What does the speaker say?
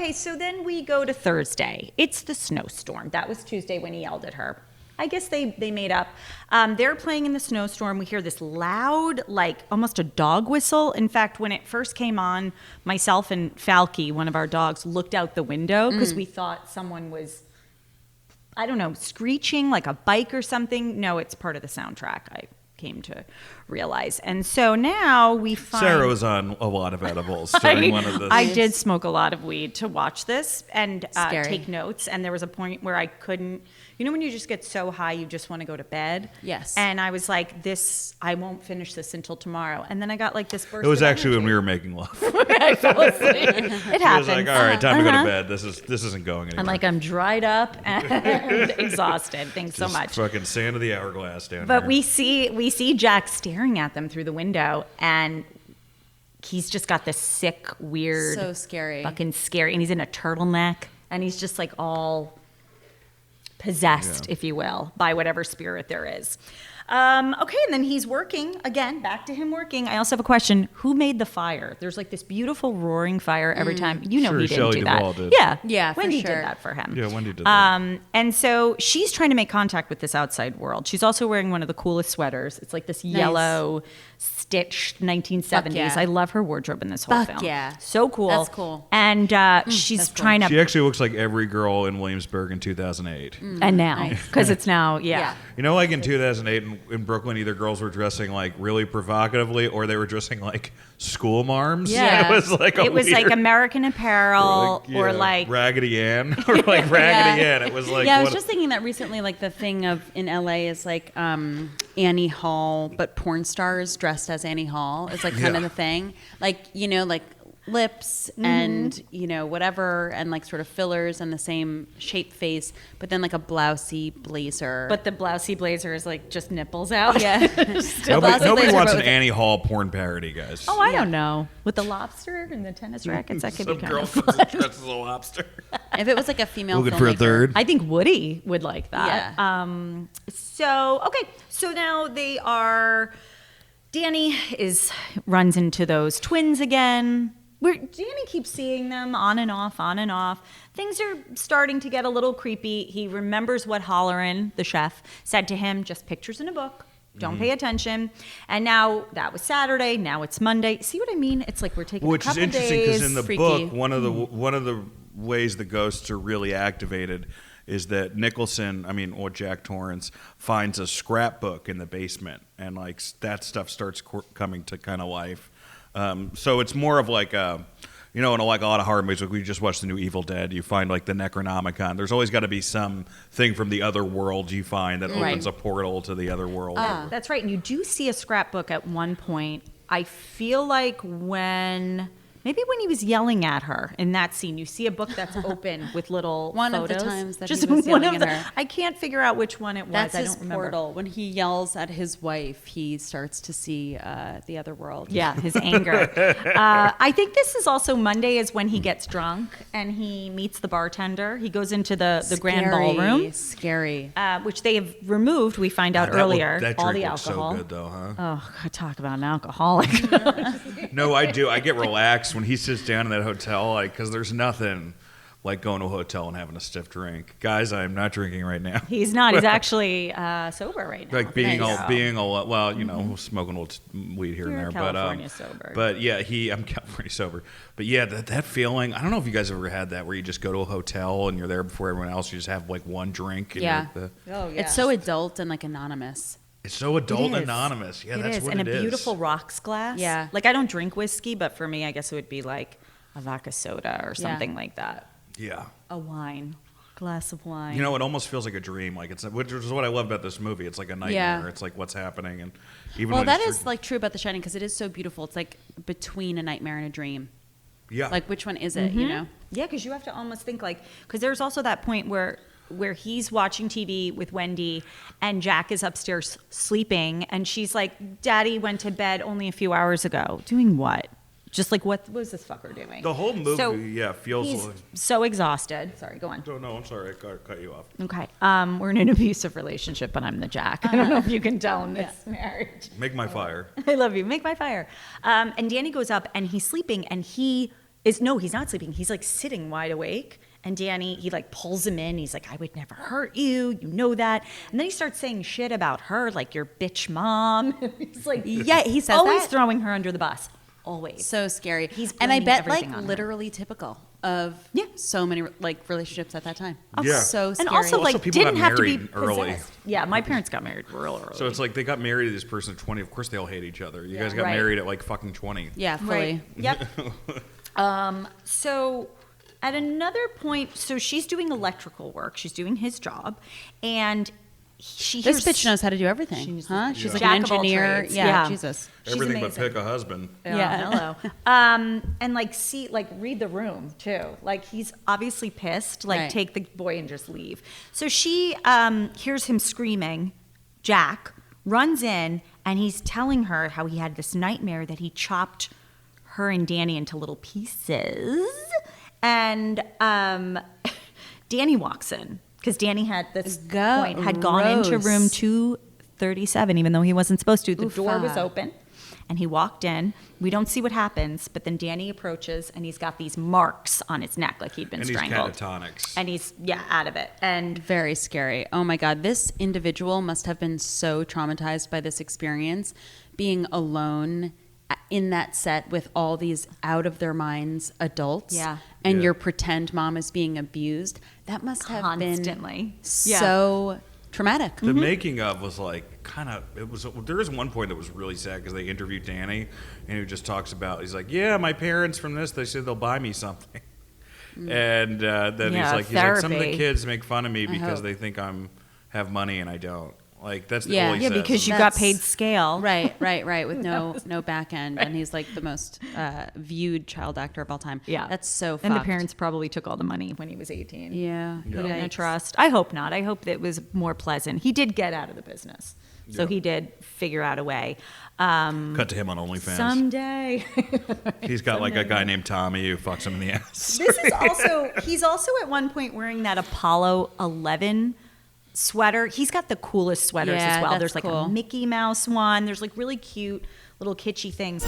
okay, so then we go to Thursday. It's the snowstorm. That was Tuesday when he yelled at her. I guess they made up. They're playing in the snowstorm. We hear this loud, like almost a dog whistle. In fact, when it first came on, myself and Falky, one of our dogs, looked out the window because we thought someone was, I don't know, screeching like a bike or something. No, it's part of the soundtrack, I came to realize. And so now we find... Sarah was on a lot of edibles during one of those. I did smoke a lot of weed to watch this and Scary. take notes. And there was a point where I couldn't... You know when you just get so high you just want to go to bed? Yes. And I was like, I won't finish this until tomorrow. And then I got like this burst It was of actually when energy. we were making love. I fell asleep. It I happens. was like, all right, time to go to bed. This isn't going anywhere. I'm like, I'm dried up and exhausted. Thanks so Just much. fucking sand of the hourglass down But there. we see Jack staring at them through the window, and he's just got this sick, weird, So scary. fucking scary, and he's in a turtleneck, and he's just like all possessed, if you will, by whatever spirit there is. Okay, and then he's working again. Back to him working. I also have a question: who made the fire? There's like this beautiful roaring fire every time. You know, Sure, he didn't Shelley do Duvall that. did. Yeah, for Wendy sure. did that for him. Yeah, Wendy did that. And so she's trying to make contact with this outside world. She's also wearing one of the coolest sweaters. It's like this yellow stitched 1970s. Fuck yeah. I love her wardrobe in this whole Fuck film. yeah. So cool. That's cool. And she's that's cool. trying to... She actually looks like every girl in Williamsburg in 2008. and now, Nice. because it's now, yeah. You know, like in 2008 in Brooklyn, either girls were dressing like really provocatively or they were dressing like school marms. Yeah. It was like It was like weird- American Apparel or like... Raggedy Ann or like Raggedy Ann. It was like yeah, I was what- just thinking that recently, like the thing of in LA is like Annie Hall, but porn stars dressed as Annie Hall is like kind of Yeah. the thing. Like, you know, like lips and, you know, whatever, and like sort of fillers and the same shape face, but then like a blousey blazer. But the blousey blazer is like just nipples out. yeah. Nobody, blousey nobody blazer, wants but an with- Annie Hall porn parody, guys. Oh, I Yeah. don't know. With the lobster and the tennis rackets, that could Some be kind girl of comes fun. and dresses as a lobster. If it was like a female Looking for a filmmaker. third? I think Woody would like that. Yeah. So now they are. Danny runs into those twins again. Danny keeps seeing them on and off, on and off. Things are starting to get a little creepy. He remembers what Holleran, the chef, said to him: "Just pictures in a book. Don't pay attention." And now that was Saturday. Now it's Monday. See what I mean? It's like we're taking Which a is couple interesting because days. in the freaky. book, one of the ways the ghosts are really activated is that Nicholson, Jack Torrance, finds a scrapbook in the basement, and like that stuff starts coming to kind of life. So it's more of like a, in like a lot of horror movies, like we just watched the new Evil Dead, you find like the Necronomicon. There's always got to be some thing from the other world you find that opens a portal to the other world. That's right. And you do see a scrapbook at one point. I feel like maybe when he was yelling at her in that scene, you see a book that's open with little One of the photos. times that Just he was one yelling of at her. I can't figure out which one it was. That's I his don't remember. portal. When he yells at his wife, he starts to see the other world. Yeah, his anger. I think this is also Monday is when he gets drunk and he meets the bartender. He goes into the grand ballroom, Scary. which they have removed. We find out That earlier. that all drink the looks alcohol. so good though, huh? Oh, God, talk about an alcoholic. No, I do. I get relaxed when he sits down in that hotel, like, because there's nothing like going to a hotel and having a stiff drink. Guys, I'm not drinking right now. He's not. He's actually sober right now. Like being Nice. all well, smoking a little weed here You're and there, California sober. But yeah, I'm California sober. But yeah, that feeling. I don't know if you guys ever had that where you just go to a hotel and you're there before everyone else. You just have like one drink. And Yeah. you're Oh, yeah. It's so adult and like anonymous. it's so adult It is. anonymous. Yeah, that's is. what and it is. a beautiful rocks glass. Yeah. Like I don't drink whiskey, but for me, I guess it would be like a vodka soda or something like that. Yeah. A wine, glass of wine. It almost feels like a dream. Like which is what I love about this movie. It's like a nightmare. Yeah. It's like what's happening, and even Well, when that it's is like true about The Shining because it is so beautiful. It's like between a nightmare and a dream. yeah, Like which one is it? You know? Yeah, because you have to almost think like because there's also that point where he's watching TV with Wendy and Jack is upstairs sleeping and she's like, "Daddy went to bed only a few hours ago." Doing what? Just like what was this fucker doing? the whole movie. So feels he's like. so exhausted. Sorry, go on. Oh no, I'm sorry, I cut you off. Okay. We're in an abusive relationship, but I'm the Jack. I don't know if you can tell in this marriage. Make my fire. I love you. Make my fire. And Danny goes up and he's sleeping and he he's not sleeping. He's like sitting wide awake. And Danny, he like pulls him in. He's like, I would never hurt you. You know that. And then he starts saying shit about her, like your bitch mom. He's like, Yeah, he says always that. throwing her under the bus. Always. So scary. He's and I blaming bet like everything on her. literally typical of so many like relationships at that time. Yeah. So scary. And also like people didn't got have to be married early. possessed. Yeah, my parents got married real early. So it's like they got married to this person at 20. Of course, they all hate each other. You guys got Right. married at like fucking 20. yeah, fully. Yep. So at another point, so she's doing electrical work. She's doing his job, and she This hears bitch knows how to do everything, She's huh? She's like Jack an of all engineer. trades. Yeah, Yeah. Jesus. She's Everything but amazing. pick a husband. Yeah, hello. And like read the room too. Like he's obviously pissed. Like Right. take the boy and just leave. So she hears him screaming. Jack runs in and he's telling her how he had this nightmare that he chopped her and Danny into little pieces. And Danny walks in because Danny had this point had gone into Gross. room 237, even though he wasn't supposed to. The Oofa. door was open. And he walked in. We don't see what happens, but then Danny approaches, and he's got these marks on his neck, like he'd been And he's strangled. catatonics. And he's out of it. And Very scary. Oh my God. This individual must have been so traumatized by this experience, being alone in that set with all these out of their minds adults. Yeah. And Yeah. your pretend mom is being abused. That must have Constantly. been so traumatic. The making of was like there is one point that was really sad because they interviewed Danny and he just talks about, he's like, yeah, my parents from this, they said they'll buy me something. And then Yeah, he's like, some of the therapy. kids make fun of me because hope. they think have money and I don't. Like that's Yeah. all he yeah, says. because you That's- got paid scale. Right, with no back end, and he's like the most viewed child actor of all time. Yeah. That's so fucked. And the parents probably took all the money when he was 18. Yeah, Put it in a Yikes. trust. I hope not. I hope that it was more pleasant. He did get out of the business. So Yeah. he did figure out a way. Cut to him on OnlyFans. Someday. He's got like a guy named Tommy who fucks him in the ass. This is also, he's also at one point wearing that Apollo 11 sweater. He's got the coolest sweaters Yeah, as well. that's There's like cool. a Mickey Mouse one. There's like really cute little kitschy things.